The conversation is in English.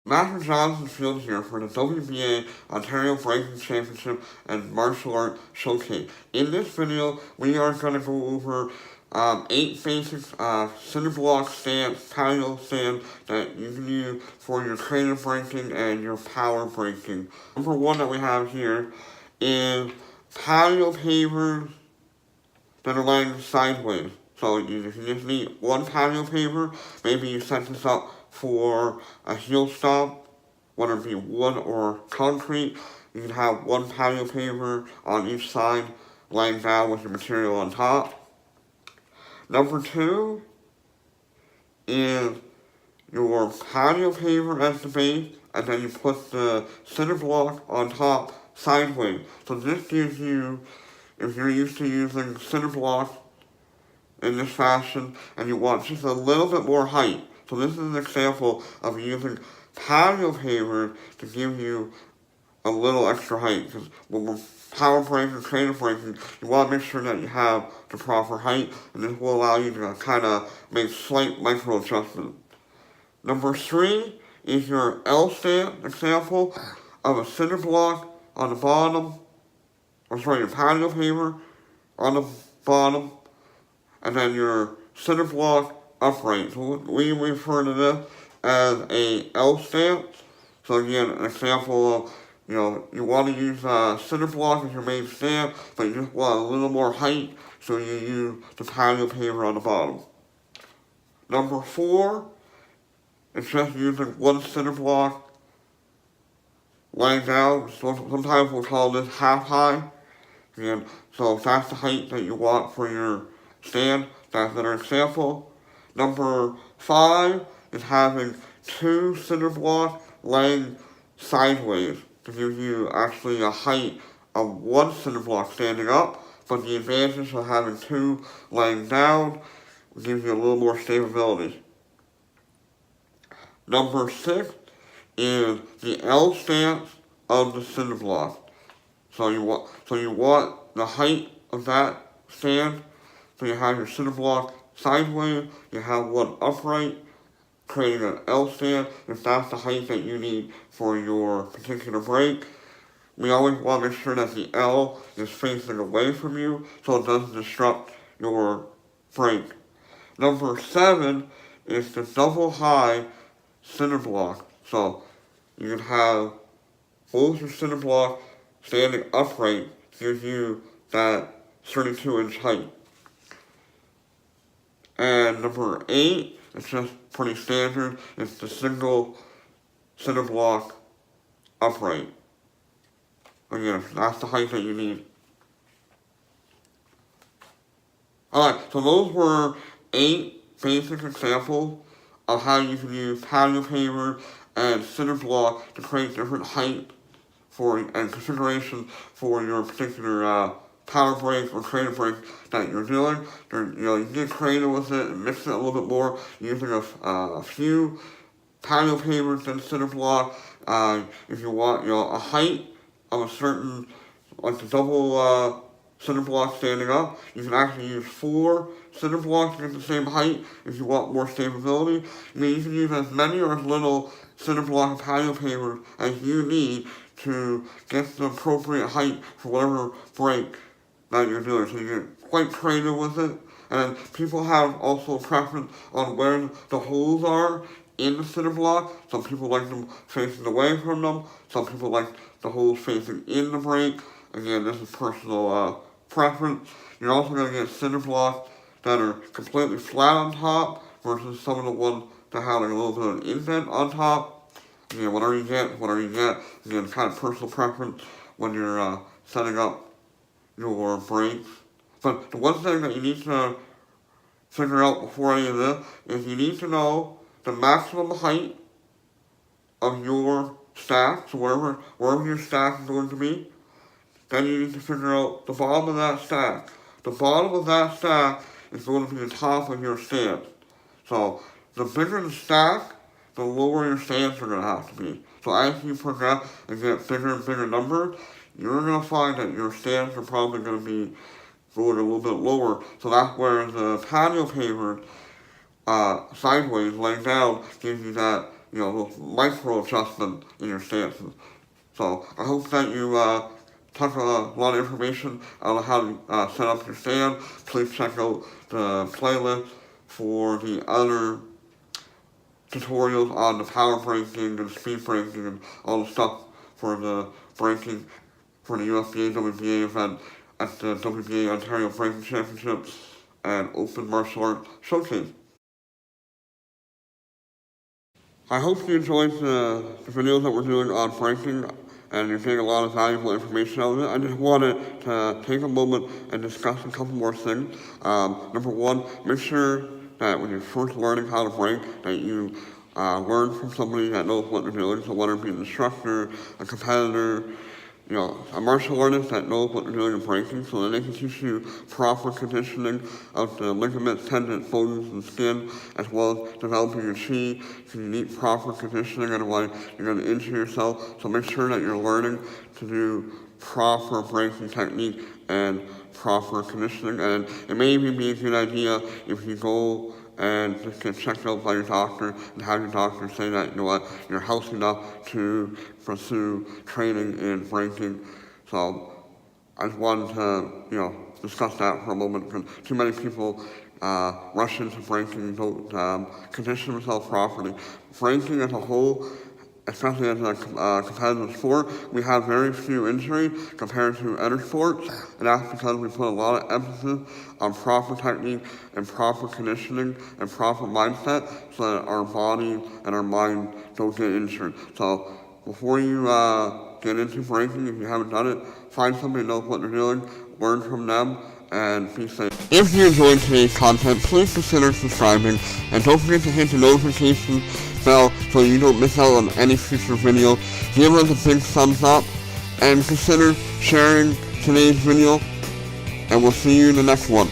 Master Johnson Field here for the WBA Ontario Breaking Championship and Martial Art Showcase. In this video, we are going to go over 8 basic cinder block stands, patio stands that you can use for your creative breaking and your power breaking. Number 1 that we have here is patio pavers that are laying sideways. So you just need one patio paver. Maybe you set this up for a heel stop, whether it be wood or concrete. You can have one patio paver on each side laying down with your material on top. Number 2 is your patio paver as the base, and then you put the cinder block on top sideways. So this gives you, if you're used to using cinder blocks in this fashion and you want just a little bit more height. So this is an example of using patio pavers to give you a little extra height. Because when we're power breaking, creative breaking, you want to make sure that you have the proper height, and this will allow you to kind of make slight micro adjustments. Number 3 is your L stand example of a cinder block on the bottom, your patio paver on the bottom, and then your cinder block upright. So we refer to this as a L stand. So again, an example of, you want to use cinder block as your main stand, but you just want a little more height, so you use the patio paver on the bottom. Number 4 is just using one cinder block laying down. So sometimes we'll call this half high. Again, so if that's the height that you want for your stand, that's another example. Number 5 is having 2 cinder blocks laying sideways to give you actually a height of 1 cinder block standing up, but the advantage of having 2 laying down gives you a little more stability. Number 6 is the L stance of the cinder block. So you want the height of that stand. So you have your cinder block sideways, you have one upright, creating an L stand, if that's the height that you need for your particular break. We always want to make sure that the L is facing away from you so it doesn't disrupt your break. Number 7 is the double high cinder block. So you can have both your cinder block standing upright to give you that 32-inch height. And number 8, it's just pretty standard, it's the single cinder block upright. Again, that's the height that you need. Alright, so those were 8 basic examples of how you can use patio paver and cinder block to create different height and configuration for your particular power break or creative break that you're doing. You get creative with it and mix it a little bit more using a few patio pavers and cinder block. If you want a height of a certain, like the double cinder block standing up, you can actually use 4 cinder blocks to get the same height if you want more stability. You can use as many or as little cinder block and patio pavers as you need to get the appropriate height for whatever break that you're doing. So you get quite creative with it. And people have also a preference on where the holes are in the cinder block. Some people like them facing away from them. Some people like the holes facing in the break. Again, this is personal preference. You're also going to get cinder blocks that are completely flat on top versus some of the ones that have like a little bit of an indent on top. Again, whatever you get. Again, kind of personal preference when you're setting up your breaks. But the one thing that you need to figure out before any of this is you need to know the maximum height of your stack, so wherever your stack is going to be. Then you need to figure out the bottom of that stack. The bottom of that stack is going to be the top of your stand. So the bigger the stack, the lower your stands are going to have to be. So as you progress and get bigger and bigger numbers, you're going to find that your stands are probably going to be going a little bit lower. So that's where the patio paver sideways laying down gives you that those micro adjustments in your stances. So I hope that you took a lot of information on how to set up your stand. Please check out the playlist for the other tutorials on the power braking and speed braking and all the stuff for the braking for the USBA WBA event at the WBA Ontario Braking Championship and Open Martial Arts Showcase. I hope you enjoyed the videos that we're doing on braking and you're getting a lot of valuable information out of it. I just wanted to take a moment and discuss a couple more things. Number one, make sure that when you're first learning how to brake, that you learn from somebody that knows what they're doing. So whether it be an instructor, a competitor, a martial artist that knows what they're doing in braking, so that they can teach you proper conditioning of the ligaments, tendons, bones, and skin, as well as developing your chi. So you need proper conditioning, otherwise you're going to injure yourself. So make sure that you're learning to do proper braking technique and proper conditioning. And it may even be a good idea if you go and just get checked out by your doctor and have your doctor say that, you're healthy enough to pursue training in braking. So I just wanted to, discuss that for a moment because too many people rush into braking and don't condition themselves properly. Braking as a whole, especially as a competitive sport, we have very few injuries compared to other sports, and that's because we put a lot of emphasis on proper technique and proper conditioning and proper mindset so that our body and our mind don't get injured. So before you get into braking, if you haven't done it, find somebody who knows what they're doing, learn from them, and be safe. If you enjoyed today's content, please consider subscribing, and don't forget to hit the notification bell so you don't miss out on any future videos. Give us a big thumbs up, and consider sharing today's video, and we'll see you in the next one.